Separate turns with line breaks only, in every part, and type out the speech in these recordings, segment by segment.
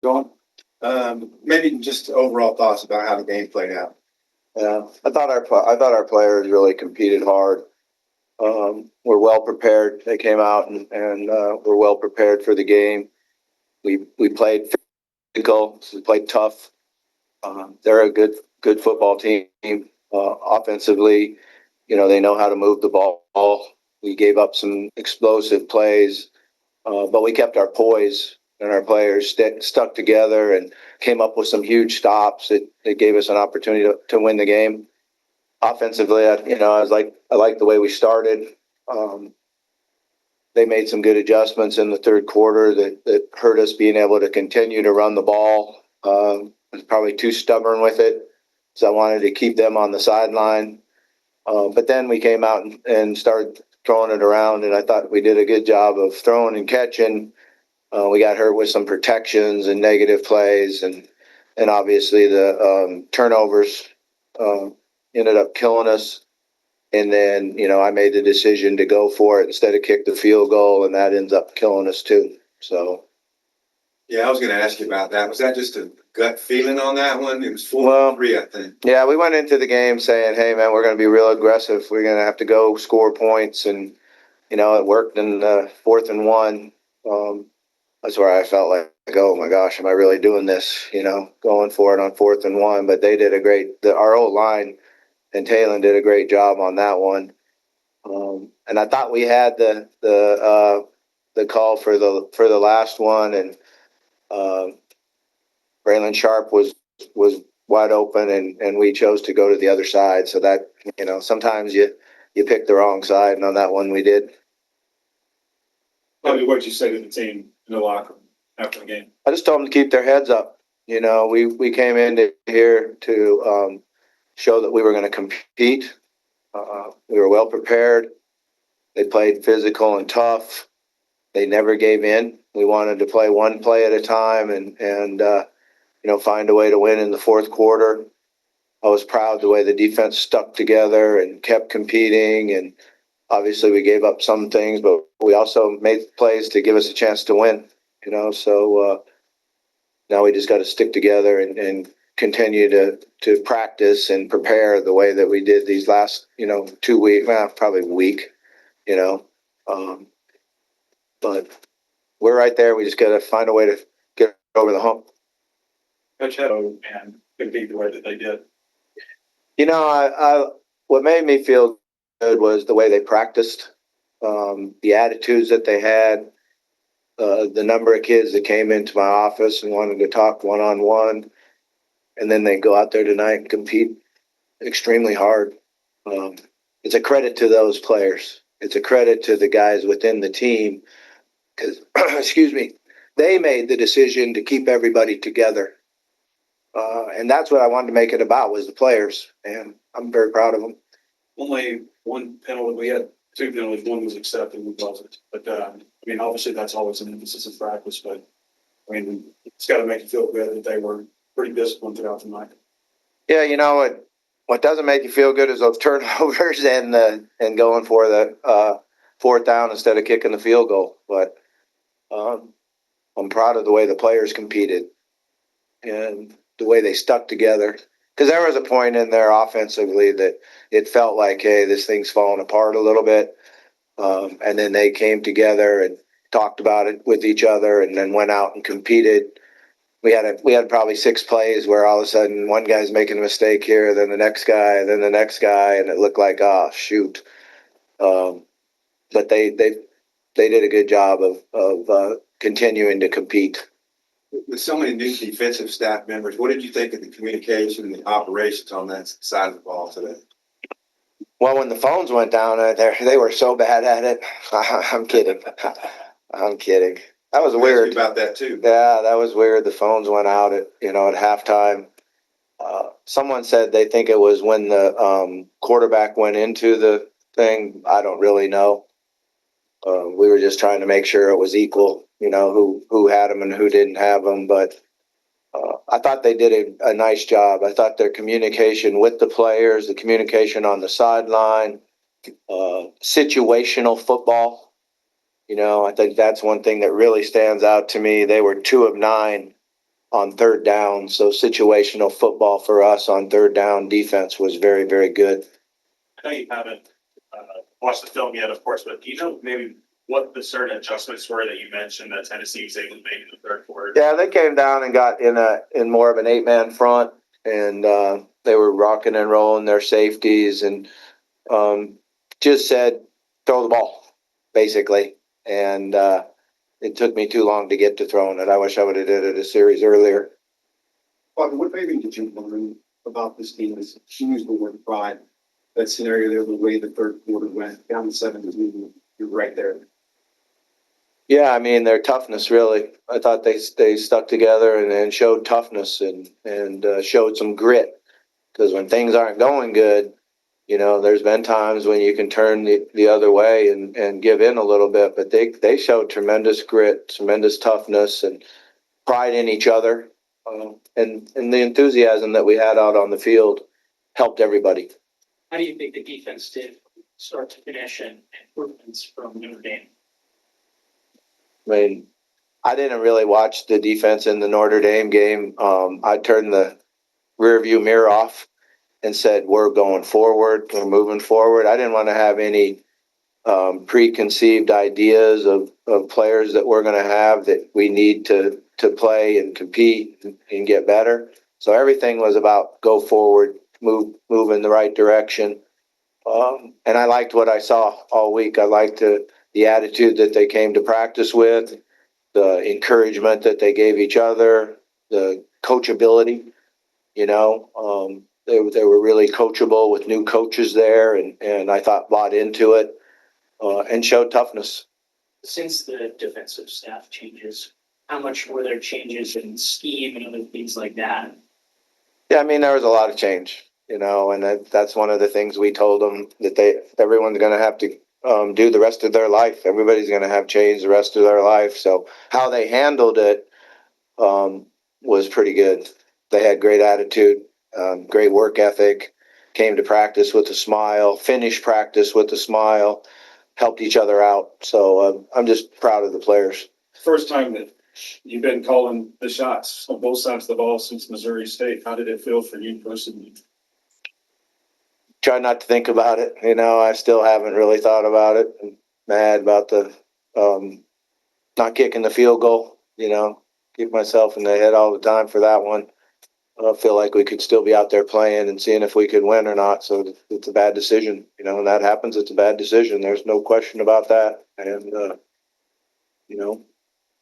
John, maybe just overall thoughts about how the game played out.
Yeah, I thought our players really competed hard. Were well prepared. They came out and were well prepared for the game. We played physical. We played tough. They're a good football team. Offensively, they know how to move the ball. We gave up some explosive plays, but we kept our poise, and our players stuck together and came up with some huge stops that gave us an opportunity to win the game. Offensively, I like the way we started. Um, they made some good adjustments in the third quarter that hurt us being able to continue to run the ball. I was probably too stubborn with it, so I wanted to keep them on the sideline. But then we came out and started throwing it around, and I thought we did a good job of throwing and catching. We got hurt with some protections and negative plays, and obviously the turnovers uh, ended up killing us. And then, I made the decision to go for it instead of kick the field goal, and that ends up killing us too. So,
Yeah, I was going to ask you about that. Was that just a gut feeling on that one? It was 4-3, I think.
Yeah, we went into the game saying, "Hey, man, we're going to be real aggressive. We're going to have to go score points," and it worked in the 4th and 1. That's where I felt like, oh my gosh, am I really doing this? Going for it on 4th and 1. But they did our old line and Talon did a great job on that one. And I thought we had the call for the last one, and uh, Braylon Sharp was wide open, and we chose to go to the other side. So that sometimes you pick the wrong side, and on that one we did.
Probably what you say to the team in the locker room after the game.
I just told them to keep their heads up. We came in here to show that we were going to compete. We were well prepared. They played physical and tough. They never gave in. We wanted to play one play at a time and find a way to win in the fourth quarter. I was proud the way the defense stuck together and kept competing. And obviously we gave up some things, but we also made plays to give us a chance to win. So now we just got to stick together and continue to practice and prepare the way that we did these last 2 weeks, probably a week. But we're right there. We just got to find a way to get over the hump.
Coach Hedo and compete the way that they did.
I what made me feel good was the way they practiced, the attitudes that they had, the number of kids that came into my office and wanted to talk one-on-one, and then they go out there tonight and compete extremely hard. It's a credit to those players. It's a credit to the guys within the team because, excuse me, they made the decision to keep everybody together. And that's what I wanted to make it about was the players, and I'm very proud of them.
Only one penalty. We had 2 penalties. One was accepted, one wasn't. But, obviously that's always an emphasis in practice, but, it's got to make you feel good that they were pretty disciplined throughout the night.
Yeah, what doesn't make you feel good is those turnovers and going for the 4th down instead of kicking the field goal. But I'm proud of the way the players competed and the way they stuck together. Because there was a point in there offensively that it felt like, hey, this thing's falling apart a little bit. And then they came together and talked about it with each other and then went out and competed. We had probably 6 plays where all of a sudden one guy's making a mistake here, then the next guy, and it looked like, oh, shoot. But they did a good job of continuing to compete.
With so many new defensive staff members, what did you think of the communication and the operations on that side of the ball today?
Well, when the phones went down, they were so bad at it. I'm kidding. I'm kidding. That was weird.
About that too.
Yeah, that was weird. The phones went out at halftime. Someone said they think it was when the quarterback went into the thing. I don't really know. We were just trying to make sure it was equal. Who had them and who didn't have them. But I thought they did a nice job. I thought their communication with the players, the communication on the sideline, situational football. I think that's one thing that really stands out to me. They were 2 of 9 on third down. So situational football for us on third down defense was very, very good.
I know you haven't watched the film yet, of course, but do you know maybe what the certain adjustments were that you mentioned that Tennessee was able to make in the third quarter?
Yeah, they came down and got in more of an 8-man front, and they were rocking and rolling their safeties, and just said throw the ball, basically. And it took me too long to get to throwing it. I wish I would have did it a series earlier.
Bobby, what maybe did you learn about this team as you used the word pride? That scenario there, the way the third quarter went, down to 7-2, you're right there.
Yeah, I mean, their toughness, really. I thought they stuck together and showed toughness and showed some grit. Because when things aren't going good, you know, there's been times when you can turn the other way and give in a little bit. But they showed tremendous grit, tremendous toughness, and pride in each other. And the enthusiasm that we had out on the field helped everybody.
How do you think the defense did from start to finish and improvements from Notre Dame?
I mean, I didn't really watch the defense in the Notre Dame game. I turned the rear view mirror off and said, we're going forward, we're moving forward. I didn't want to have any preconceived ideas of players that we're going to have that we need to play and compete and get better. So everything was about go forward, move in the right direction. And I liked what I saw all week. I liked the attitude that they came to practice with, the encouragement that they gave each other, the coachability. You know, they were really coachable with new coaches there, and I thought bought into it and showed toughness.
Since the defensive staff changes, how much were there changes in scheme and other things like that?
Yeah, I mean, there was a lot of change, you know, and that's one of the things we told them that everyone's going to have to do the rest of their life. Everybody's going to have change the rest of their life. So how they handled it was pretty good. They had great attitude, great work ethic, came to practice with a smile, finished practice with a smile, helped each other out. So I'm just proud of the players.
First time that you've been calling the shots on both sides of the ball since Missouri State. How did it feel for you personally?
Try not to think about it. You know, I still haven't really thought about it. I'm mad about the not kicking the field goal. You know, keep myself in the head all the time for that one. I feel like we could still be out there playing and seeing if we could win or not. So it's a bad decision. You know, when that happens, it's a bad decision. There's no question about that. And, you know.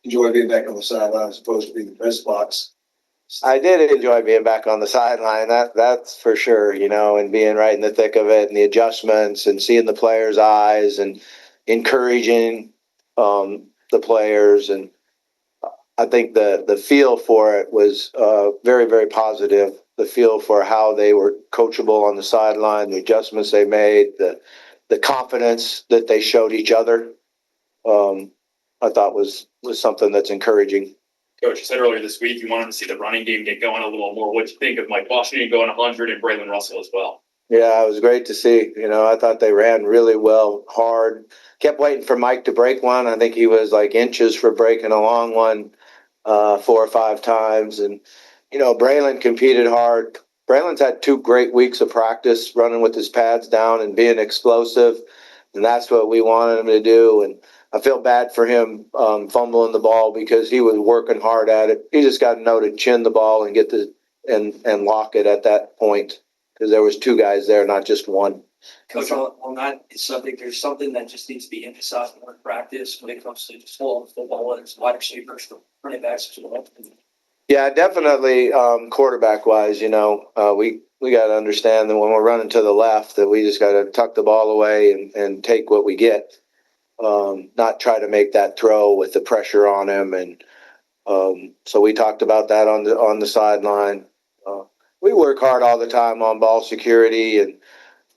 Enjoy being back on the sideline as opposed to being in the press box.
I did enjoy being back on the sideline. That's for sure, you know, and being right in the thick of it and the adjustments and seeing the players' eyes and encouraging the players. And I think the feel for it was very, very positive. The feel for how they were coachable on the sideline, the adjustments they made, the confidence that they showed each other, I thought was something that's encouraging.
Coach, you said earlier this week you wanted to see the running game get going a little more. What'd you think of Mike Washington going 100 and Braylon Russell as well?
Yeah, it was great to see. You know, I thought they ran really well, hard. Kept waiting for Mike to break one. I think he was like inches for breaking a long one 4 or 5 times. And, you know, Braylon competed hard. Braylon's had 2 great weeks of practice running with his pads down and being explosive. And that's what we wanted him to do. And I feel bad for him fumbling the ball because he was working hard at it. He just got to know to chin the ball and get and lock it at that point because there was 2 guys there, not just one.
Coach, on that, there's something that just needs to be emphasized more in practice when it comes to full football, whether it's wide receivers, running backs as well.
Yeah, definitely. Quarterback wise, you know, we got to understand that when we're running to the left, that we just got to tuck the ball away and take what we get. Not try to make that throw with the pressure on him. And so we talked about that on the sideline. We work hard all the time on ball security, and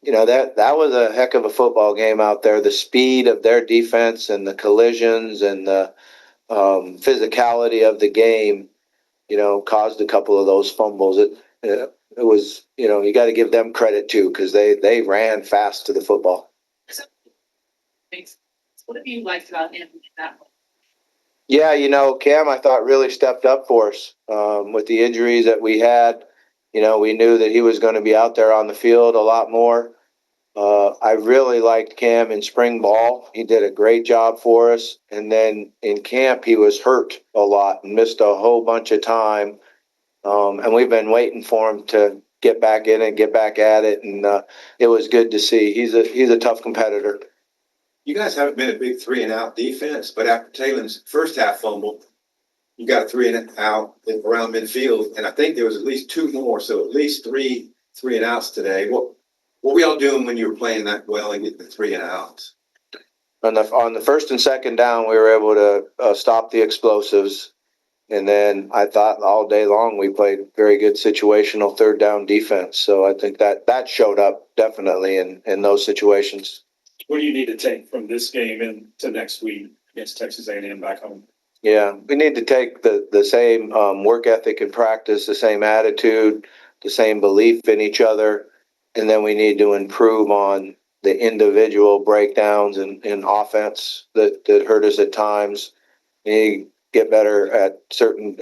you know that was a heck of a football game out there. The speed of their defense and the collisions and the physicality of the game, you know, caused a couple of those fumbles. It was, you know, you got to give them credit too because they ran fast to the football.
Thanks. What have you liked about him in that one?
Yeah, Cam, I thought really stepped up for us with the injuries that we had. We knew that he was going to be out there on the field a lot more. I really liked Cam in spring ball. He did a great job for us. And then in camp, he was hurt a lot and missed a whole bunch of time. And we've been waiting for him to get back in and get back at it. And it was good to see. He's a tough competitor.
You guys haven't been a big 3-and-out defense, but after Taylor's first half fumble, you got a 3-and-out around midfield, and I think there was at least 2 more, so at least 3-and-outs today. What were y'all doing when you were playing that well and getting the 3-and-outs?
On the first and second down, we were able to stop the explosives. And then I thought all day long we played very good situational third down defense. So I think that showed up definitely in those situations.
What do you need to take from this game into next week against Texas A&M back home?
Yeah, we need to take the same work ethic and practice, the same attitude, the same belief in each other, and then we need to improve on the individual breakdowns in offense that hurt us at times. We need to get better at certain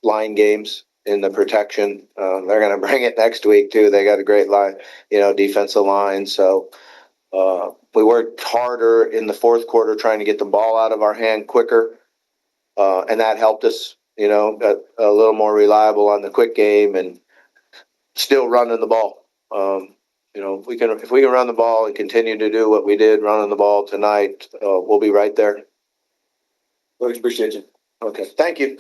line games in the protection. They're going to bring it next week too. They got a great line, defensive line. So we worked harder in the fourth quarter trying to get the ball out of our hand quicker. And that helped us, got a little more reliable on the quick game and still running the ball. If we can run the ball and continue to do what we did running the ball tonight, we'll be right there.
Coach, appreciate you.
Okay. Thank you.